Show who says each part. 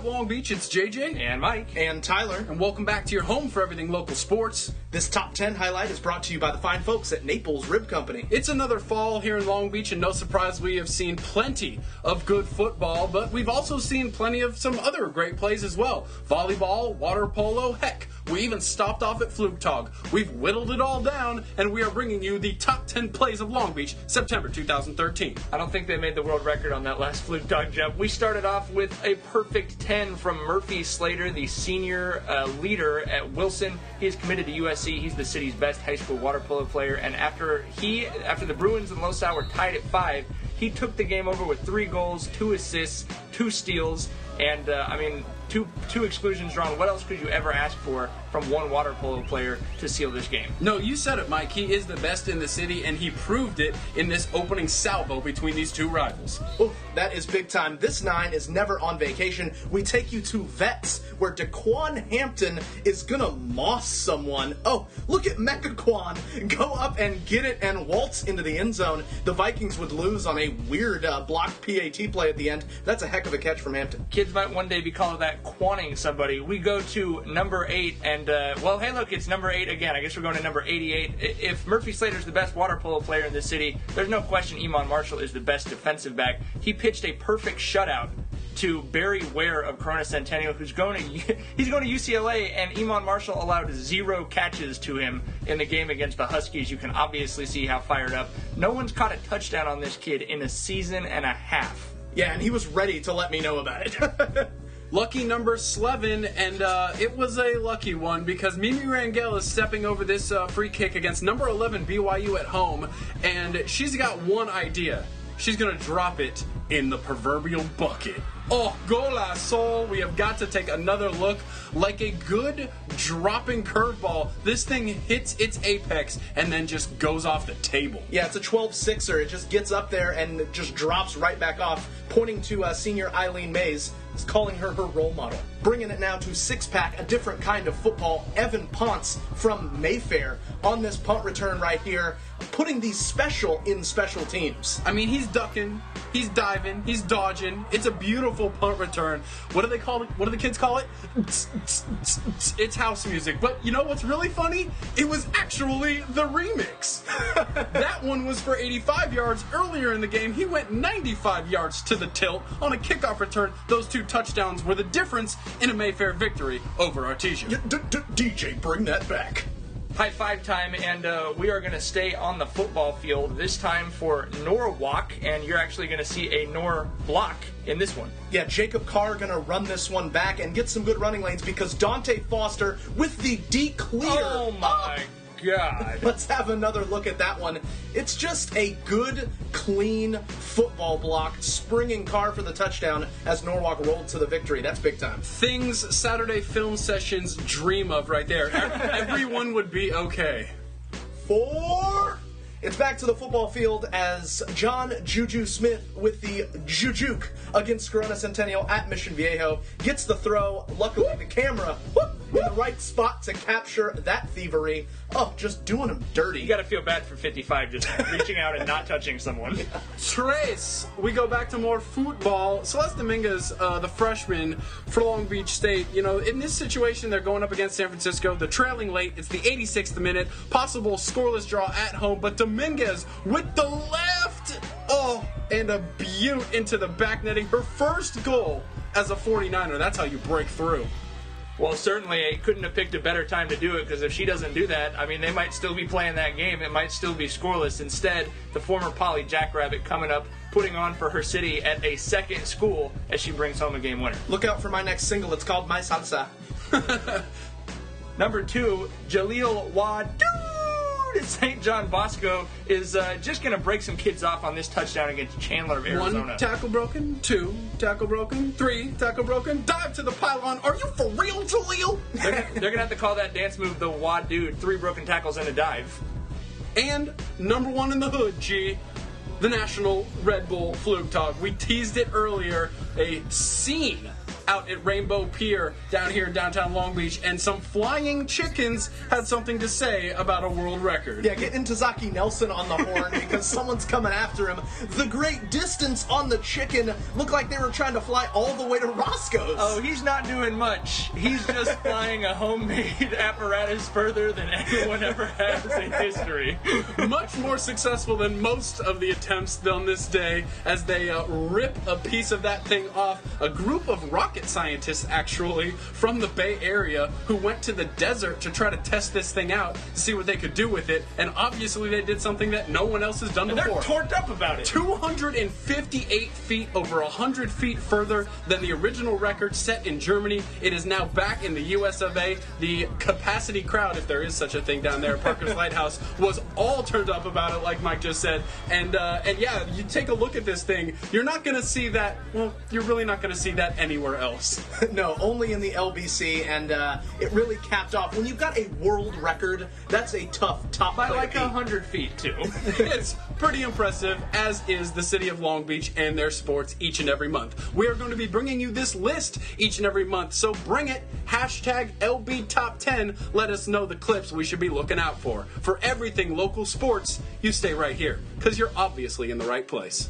Speaker 1: up, Long Beach? It's JJ.
Speaker 2: And Mike.
Speaker 3: And Tyler.
Speaker 1: And welcome back to your home for everything local sports.
Speaker 3: This Top 10 highlight is brought to you by the fine folks at Naples Rib Company.
Speaker 1: It's another fall here in Long Beach, and no surprise we have seen plenty of good football, but we've also seen plenty of some other great plays as well. Volleyball, water polo, heck, we even stopped off at Flugtag. We've whittled it all down, and we are bringing you the top 10 plays of Long Beach, September 2013.
Speaker 2: I don't think they made the world record on that last Flugtag jump. We started off with a perfect 10 from Murphy Slater, the senior leader at Wilson. He is committed to USC. He's the city's best high school water polo player, and after the Bruins and Losau were tied at 5, he took the game over with 3 goals, 2 assists, 2 steals, and two exclusions drawn. What else could you ever ask for from one water polo player to seal this game?
Speaker 1: No, you said it, Mike. He is the best in the city, and he proved it in this opening salvo between these two rivals.
Speaker 3: Oof, that is big time. This 9 is never on vacation. We take you to Vets, where Jaquan Hampton is gonna moss someone. Oh, look at Mechaquan go up and get it and waltz into the end zone. The Vikings would lose on a weird blocked PAT play at the end. That's a heck of a catch from Hampton.
Speaker 2: Kids might one day be calling that quanning somebody. We go to number 8, and hey, look, it's number 8 again. I guess we're going to number 88. If Murphy Slater's the best water polo player in this city, there's no question Iman Marshall is the best defensive back. He pitched a perfect shutout to Barry Ware of Corona Centennial, he's going to UCLA, and Iman Marshall allowed 0 catches to him in the game against the Huskies. You can obviously see how fired up. No one's caught a touchdown on this kid in a season and a half.
Speaker 3: Yeah, and he was ready to let me know about it.
Speaker 1: Lucky number 11, and it was a lucky one because Mimi Rangel is stepping over this free kick against number 11 BYU at home, and she's got one idea. She's going to drop it in the proverbial bucket. Oh, golazo! We have got to take another look. Like a good dropping curveball, this thing hits its apex and then just goes off the table.
Speaker 3: Yeah, it's a 12-6er. It just gets up there and just drops right back off, pointing to senior Eileen Mays, calling her role model. Bringing it now to six-pack, a different kind of football. Evan Ponce from Mayfair on this punt return right here, putting these special in special teams.
Speaker 1: I mean, he's ducking, he's diving, he's dodging. It's a beautiful punt return. What do they call it? What do the kids call it? It's house music. But you know what's really funny? It was actually the remix. That one was for 85 yards. Earlier in the game, he went 95 yards to the tilt on a kickoff return. Those 2 touchdowns were the difference in a Mayfair victory over Artesia.
Speaker 3: DJ, bring that back.
Speaker 2: High five time, and we are going to stay on the football field, this time for Norwalk, and you're actually going to see a Nor block in this one.
Speaker 3: Yeah, Jacob Carr going to run this one back and get some good running lanes because Dante Foster with the D-clear.
Speaker 2: Oh my God.
Speaker 3: Let's have another look at that one. It's just a good, clean football block, springing Carr for the touchdown as Norwalk rolled to the victory. That's big time.
Speaker 1: Things Saturday film sessions dream of right there. Everyone would be okay.
Speaker 3: 4. It's back to the football field as John Juju Smith with the Jujuk against Corona Centennial at Mission Viejo gets the throw. Luckily, the camera in the right spot to capture that thievery. Oh, just doing him dirty.
Speaker 2: You got to feel bad for 55 just reaching out and not touching someone.
Speaker 1: Trace, we go back to more football. Celeste Dominguez, the freshman for Long Beach State, you know, in this situation, they're going up against San Francisco. They're trailing late. It's the 86th minute. Possible scoreless draw at home, but Dominguez with the left. Oh, and a beaut into the back netting. Her first goal as a 49er. That's how you break through.
Speaker 2: Well, certainly, I couldn't have picked a better time to do it, because if she doesn't do that, I mean, they might still be playing that game. It might still be scoreless. Instead, the former Poly Jackrabbit coming up, putting on for her city at a second school as she brings home a game winner.
Speaker 3: Look out for my next single. It's called My Salsa.
Speaker 2: Number 2, Jahlil Wade at St. John Bosco is just going to break some kids off on this touchdown against Chandler of Arizona.
Speaker 1: 1 tackle broken, 2 tackle broken, 3 tackle broken, dive to the pylon. Are you for real, Jahlil?
Speaker 2: They're going to have to call that dance move the Wad Dude, 3 broken tackles and a dive.
Speaker 1: And number 1 in the hood, G, the National Red Bull Flugtag. We teased it earlier, a scene out at Rainbow Pier down here in downtown Long Beach, and some flying chickens had something to say about a world record.
Speaker 3: Yeah, get Intozaki Nelson on the horn because someone's coming after him. The great distance on the chicken looked like they were trying to fly all the way to Roscoe's.
Speaker 2: Oh, he's not doing much. He's just flying a homemade apparatus further than anyone ever has in history.
Speaker 1: Much more successful than most of the attempts on this day, as they rip a piece of that thing off. A group of rocket scientists, actually, from the Bay Area, who went to the desert to try to test this thing out, to see what they could do with it, and obviously they did something that no one else has done before.
Speaker 2: They're torqued up about it.
Speaker 1: 258 feet, over 100 feet further than the original record set in Germany. It is now back in the US of A. The capacity crowd, if there is such a thing down there at Parker's Lighthouse, was all turned up about it, like Mike just said. And yeah, you take a look at this thing, you're not going to see that, well, you're really not going to see that anywhere else.
Speaker 3: No, only in the LBC, and it really capped off. When you've got a world record, that's a tough top
Speaker 2: By
Speaker 3: play
Speaker 2: like
Speaker 3: to beat.
Speaker 2: 100 feet, too.
Speaker 1: It's pretty impressive, as is the city of Long Beach and their sports each and every month. We are going to be bringing you this list each and every month, so bring it. Hashtag LB Top 10. Let us know the clips we should be looking out for. For everything local sports, you stay right here, because you're obviously in the right place.